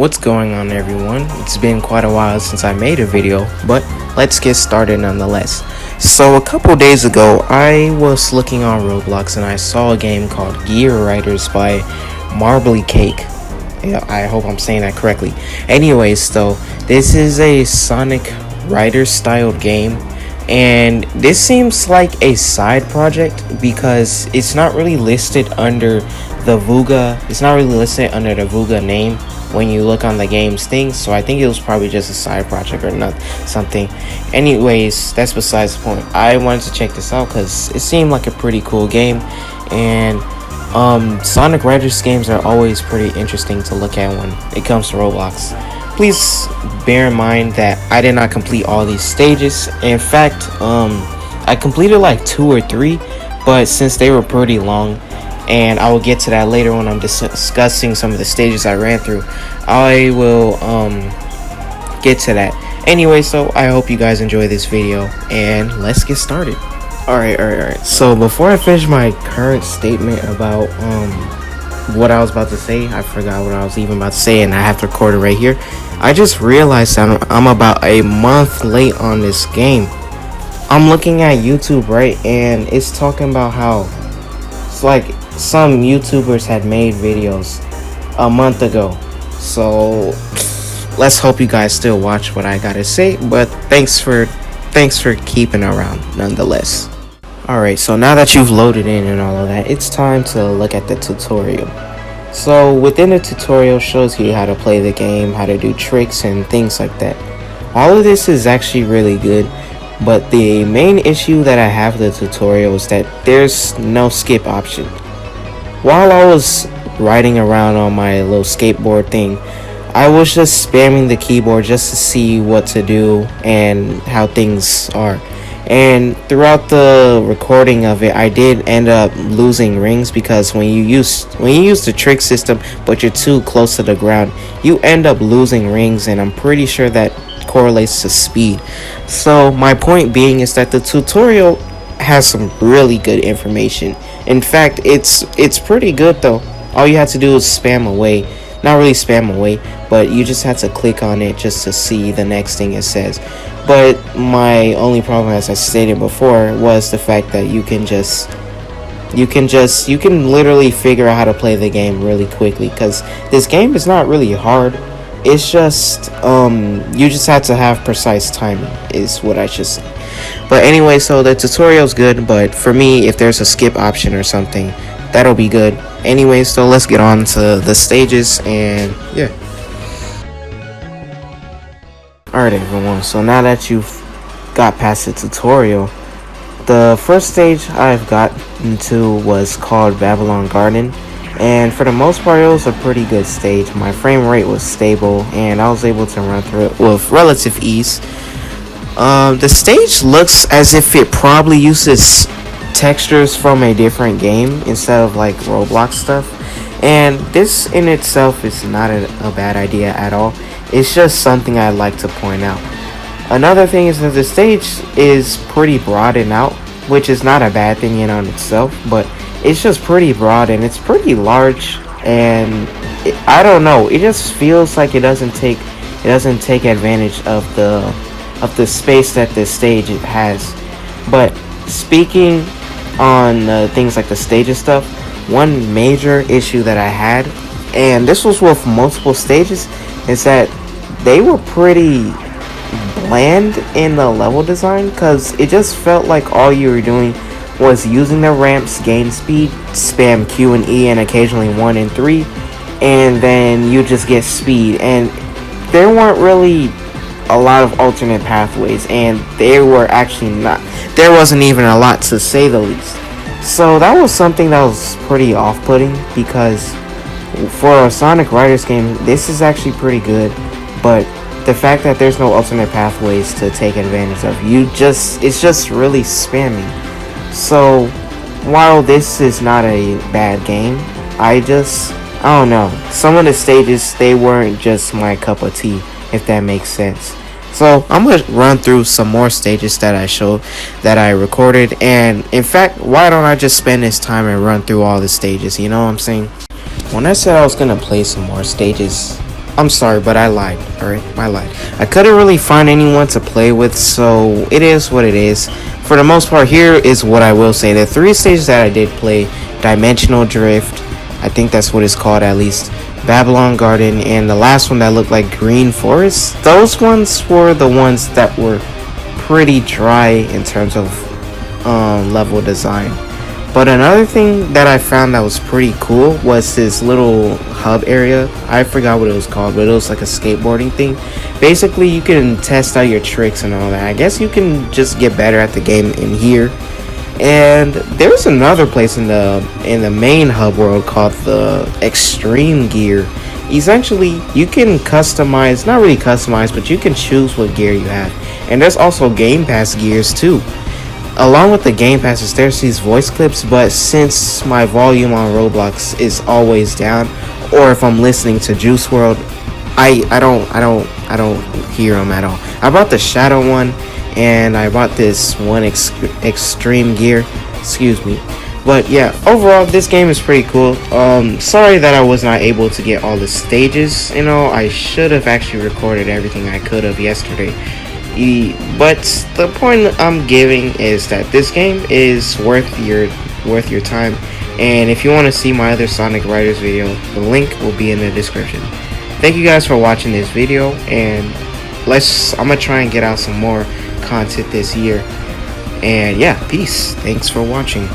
What's going on, everyone? It's been quite a while since I made a video, but let's get started nonetheless. So a couple days ago, I was looking on Roblox and I saw a game called Gear Riders by Marbly Cake. Yeah, I hope I'm saying that correctly. Anyways, though, this is a Sonic Rider styled game, and this seems like a side project because it's not really listed under the VUGA. It's not really listed under the VUGA name when you look on the game's thing, so I think it was probably just a side project or not something. Anyways, that's besides the point. I wanted to check this out because it seemed like a pretty cool game, and Sonic Riders games are always pretty interesting to look at when it comes to Roblox. Please bear in mind that I did not complete all these stages. In fact, I completed like 2 or 3, but since they were pretty long, and I will get to that later when I'm discussing some of the stages I ran through, I will get to that. Anyway, so I hope you guys enjoy this video, and let's get started. Alright. So before I finish my current statement about what I was about to say, I forgot what I was even about to say, and I have to record it right here. I just realized I'm about a month late on this game. I'm looking at YouTube, right, and it's talking about how it's like some YouTubers had made videos a month ago. So let's hope you guys still watch what I gotta say, but thanks for keeping around nonetheless. Alright, so now that you've loaded in and all of that, it's time to look at the tutorial. So within the tutorial shows you how to play the game, how to do tricks and things like that. All of this is actually really good, but the main issue that I have with the tutorial is that there's no skip option. While I was riding around on my little skateboard thing, I was just spamming the keyboard just to see what to do and how things are. And throughout the recording of it, I did end up losing rings because when you use the trick system but you're too close to the ground, you end up losing rings, and I'm pretty sure that correlates to speed. So my point being is that the tutorial has some really good information. In fact, it's pretty good though. All you have to do is spam away. Not really spam away, but you just have to click on it just to see the next thing it says. But my only problem, as I stated before, was the fact that you can literally figure out how to play the game really quickly, because this game is not really hard. It's just you just have to have precise timing is what I should say. But anyway, so the tutorial's good, but for me, if there's a skip option or something, that'll be good. Anyway, so let's get on to the stages, and yeah. Alright everyone, so now that you've got past the tutorial, the first stage I've got into was called Babylon Garden, and for the most part it was a pretty good stage. My frame rate was stable and I was able to run through it with relative ease. The stage looks as if it probably uses textures from a different game instead of like Roblox stuff, and this in itself is not a bad idea at all. It's just something I'd like to point out. Another thing is that the stage is pretty broadened out, which is not a bad thing in on itself, but it's just pretty broad and it's pretty large, and I don't know, it just feels like it doesn't take advantage of the space that this stage has. But speaking on things like the stage and stuff, one major issue that I had, and this was with multiple stages, is that they were pretty bland in the level design, because it just felt like all you were doing was using the ramps, gain speed, spam Q and E and occasionally 1 and 3, and then you just get speed, and there weren't really a lot of alternate pathways, and there wasn't even a lot, to say the least. So that was something that was pretty off-putting, because for a Sonic Riders game, this is actually pretty good, but the fact that there's no alternate pathways to take advantage of, it's just really spamming. So while this is not a bad game, I don't know, some of the stages, they weren't just my cup of tea, if that makes sense. So I'm gonna run through some more stages that I recorded, and in fact, why don't I just spend this time and run through all the stages, you know what I'm saying? When I said I was gonna play some more stages, I'm sorry, but I lied. Alright, I lied. I couldn't really find anyone to play with, so it is what it is. For the most part, here is what I will say. The 3 stages that I did play: Dimensional Drift, I think that's what it's called at least, Babylon Garden, and the last one that looked like Green Forest. Those ones were the ones that were pretty dry in terms of level design. But another thing that I found that was pretty cool was this little hub area. I forgot what it was called, but it was like a skateboarding thing. Basically, you can test out your tricks and all that. I guess you can just get better at the game in here. And there's another place in the main hub world called the Extreme Gear. Essentially, you can customize, not really customize, but you can choose what gear you have. And there's also Game Pass gears too. Along with the Game Passes, there's these voice clips, but since my volume on Roblox is always down, or if I'm listening to Juice WRLD, I don't hear them at all. I bought the Shadow one, and I bought this one Extreme Gear, excuse me. But yeah, overall this game is pretty cool. Sorry that I was not able to get all the stages. You know, I should have actually recorded everything I could have yesterday. But the point I'm giving is that this game is worth your time. And if you want to see my other Sonic Riders video, the link will be in the description. Thank you guys for watching this video, and I'm gonna try and get out some more content this year. And yeah, peace. Thanks for watching.